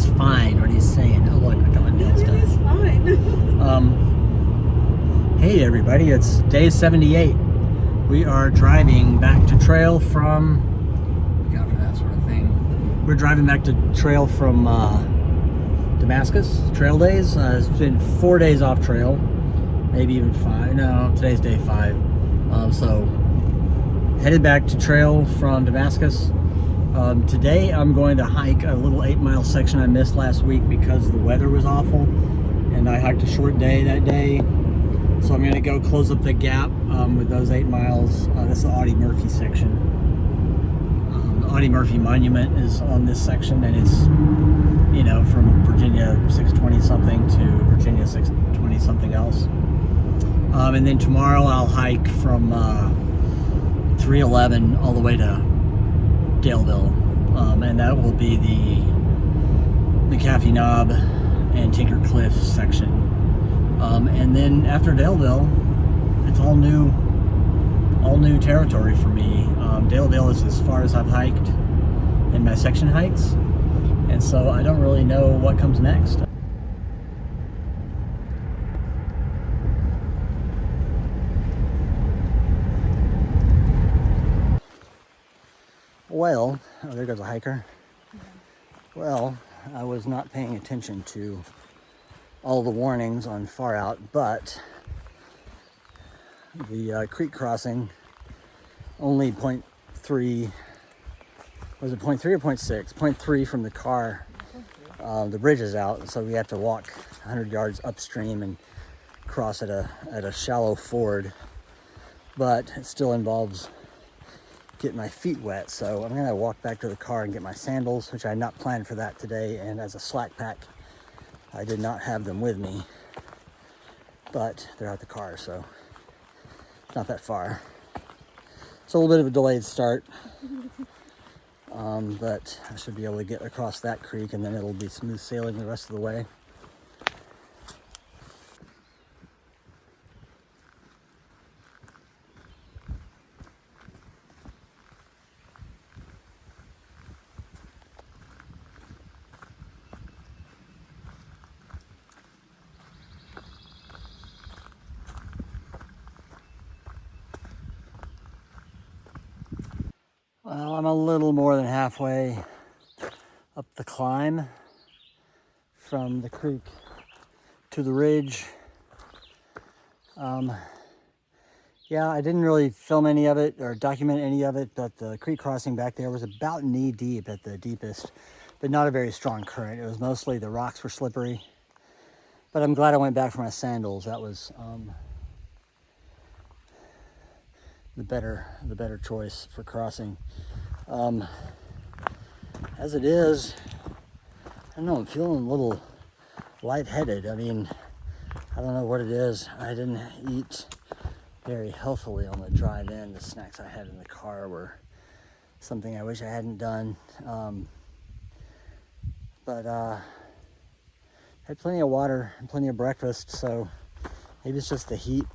is fine. What he's saying. Oh look, we're coming down It stuff. is fine. Hey everybody, it's day 78. We are driving back to trail from. Look out for that sort of thing. We're driving back to trail from Damascus. Trail days. It's been 4 days off trail, maybe even 5. No, today's day 5. So headed back to trail from Damascus. Today I'm going to hike a little 8-mile section I missed last week because the weather was awful, and I hiked a short day that day. So I'm going to go close up the gap with those 8 miles. This is the Audie Murphy section. The Audie Murphy Monument is on this section, and it's, you know, from Virginia 620 something to Virginia 620 something else. And then tomorrow I'll hike from 311 all the way to Daleville, and that will be the McAfee Knob and Tinker Cliff section. And then after Daleville, it's all new territory for me. Daleville is as far as I've hiked in my section hikes, and so I don't really know what comes next. Well, oh, there goes a hiker. Well, I was not paying attention to all the warnings on Far Out, but the creek crossing only 0.3, was it 0.3 or 0.6? 0.3 from the car. The bridge is out, so we have to walk 100 yards upstream and cross at a shallow ford, but it still involves getting my feet wet, so I'm gonna walk back to the car and get my sandals, which I had not planned for that today, and as a slack pack I did not have them with me, but they're at the car, so it's not that far. It's a little bit of a delayed start, but I should be able to get across that creek, and then it'll be smooth sailing the rest of the way. Well, I'm a little more than halfway up the climb from the creek to the ridge. Yeah, I didn't really film any of it or document any of it, but the creek crossing back there was about knee deep at the deepest, but not a very strong current. It was mostly the rocks were slippery, but I'm glad I went back for my sandals. That was the better choice for crossing. As it is, I don't know, I'm feeling a little lightheaded. I mean, I don't know what it is. I didn't eat very healthily on the drive in. The snacks I had in the car were something I wish I hadn't done. But had plenty of water and plenty of breakfast, so maybe it's just the heat,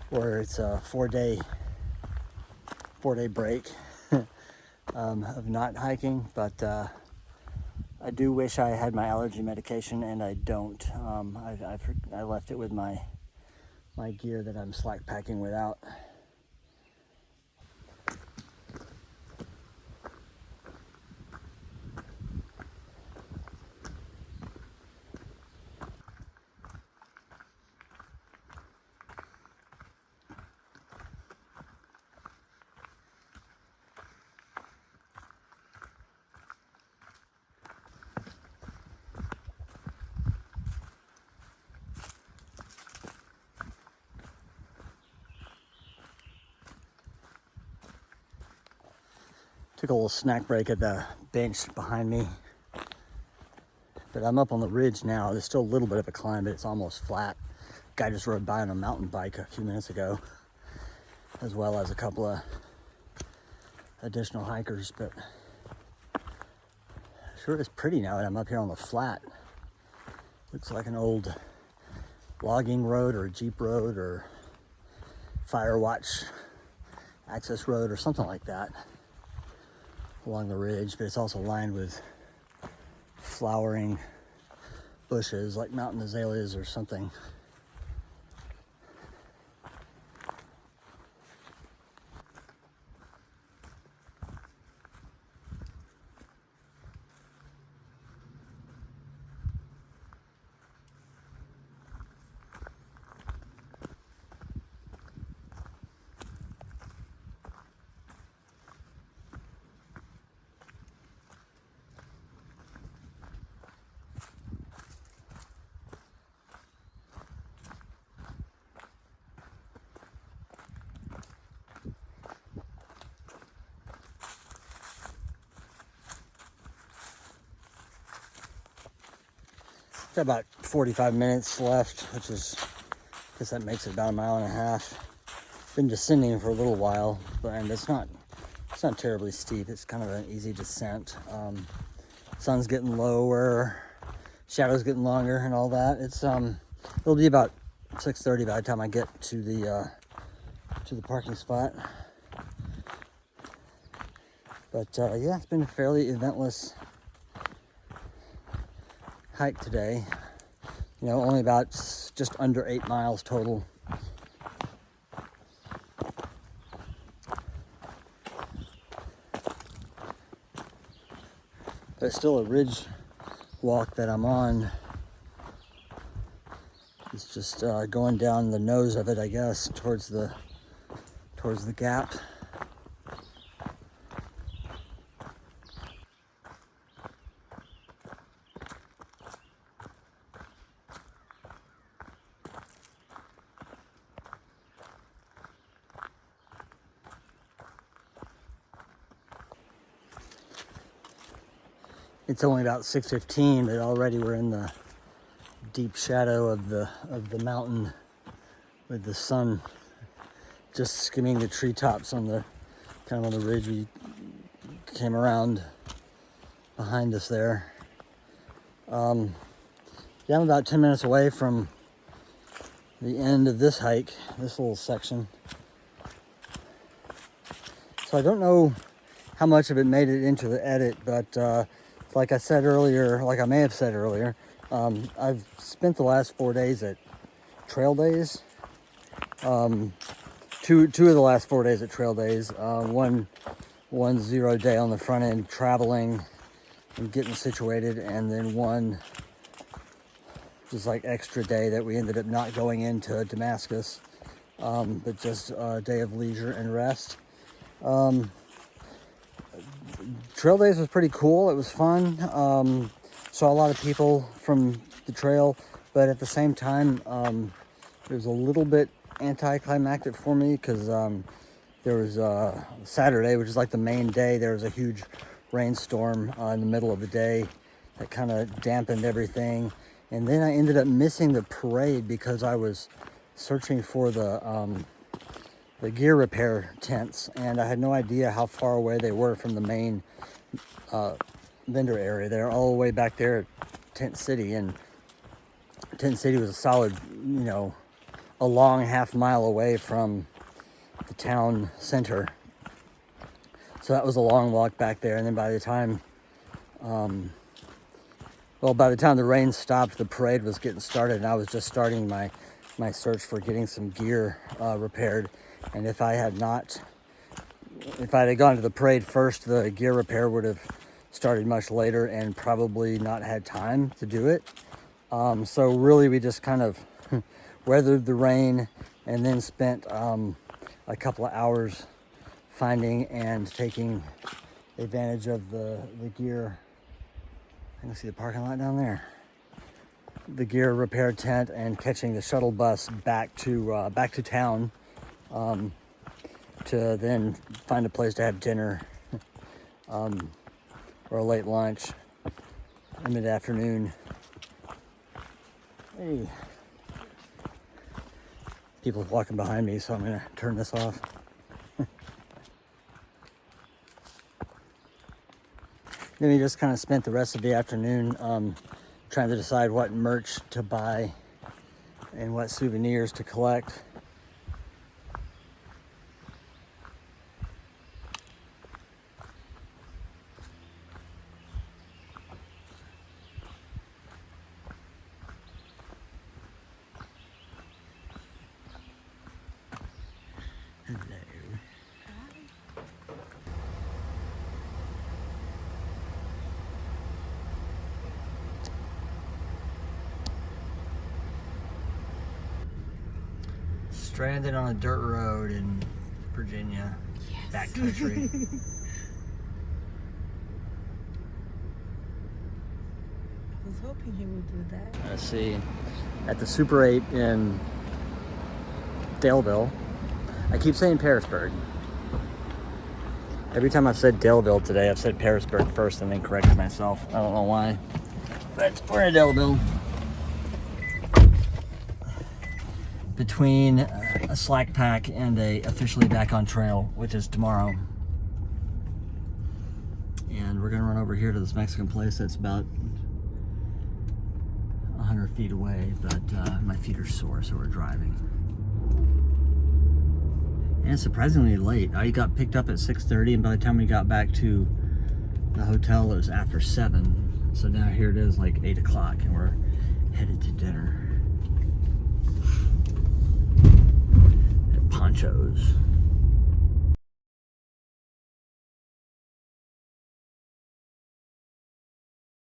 or it's a 4-day break of not hiking. But I do wish I had my allergy medication, and I don't. I left it with my gear that I'm slack packing without. Took a little snack break at the bench behind me. But I'm up on the ridge now. There's still a little bit of a climb, but it's almost flat. Guy just rode by on a mountain bike a few minutes ago, as well as a couple of additional hikers. But sure is pretty now that I'm up here on the flat. Looks like an old logging road or a Jeep road or Firewatch access road or something like that along the ridge, but it's also lined with flowering bushes like mountain azaleas or something. Got about 45 minutes left, which is, I guess that makes it about a mile and a half. Been descending for a little while, and it's not terribly steep. It's kind of an easy descent. Sun's getting lower, shadows getting longer, and all that. It'll be about 6:30 by the time I get to the parking spot. But yeah, it's been a fairly eventless hike today. You know, only about just under 8 miles total. But it's still a ridge walk that I'm on. It's just going down the nose of it, I guess, towards the gap. It's only about 6:15, but already we're in the deep shadow of the mountain, with the sun just skimming the treetops on the kind of on the ridge we came around behind us there. Yeah, I'm about 10 minutes away from the end of this hike, this little section. So I don't know how much of it made it into the edit, but like I said earlier, like I may have said earlier, I've spent the last 4 days at trail days. Two of the last 4 days at trail days. One 0 day on the front end, traveling and getting situated, and then one just like extra day that we ended up not going into Damascus, but just a day of leisure and rest. Trail days was pretty cool. It was fun. Saw a lot of people from the trail, but at the same time, it was a little bit anticlimactic for me because there was Saturday, which is like the main day. There was a huge rainstorm in the middle of the day that kind of dampened everything, and then I ended up missing the parade because I was searching for the gear repair tents, and I had no idea how far away they were from the main vendor area. They're all the way back there at Tent City, and Tent City was a solid, you know, a long half mile away from the town center. So that was a long walk back there, and then by the time the rain stopped, the parade was getting started, and I was just starting my search for getting some gear repaired. And if I had gone to the parade first, the gear repair would have started much later and probably not had time to do it. So really we just kind of weathered the rain and then spent a couple of hours finding and taking advantage of the gear. I can see the parking lot down there. The gear repair tent, and catching the shuttle bus back to town, to then find a place to have dinner, or a late lunch in mid-afternoon. Hey, people walking behind me, so I'm gonna turn this off. Then we just kind of spent the rest of the afternoon trying to decide what merch to buy and what souvenirs to collect. Stranded on a dirt road in Virginia. Yes. Backcountry. I was hoping he would do that. Let's see. At the Super 8 in Daleville. I keep saying Parisburg. Every time I've said Daleville today, I've said Parisburg first and then corrected myself. I don't know why. But we're in Daleville. Between a slack pack and a officially back on trail, which is tomorrow. And we're gonna run over here to this Mexican place that's about 100 feet away, but my feet are sore, so we're driving. And it's surprisingly late. I got picked up at 6:30, and by the time we got back to the hotel, it was after 7. So now here it is, like 8 o'clock, and we're headed to dinner at Poncho's.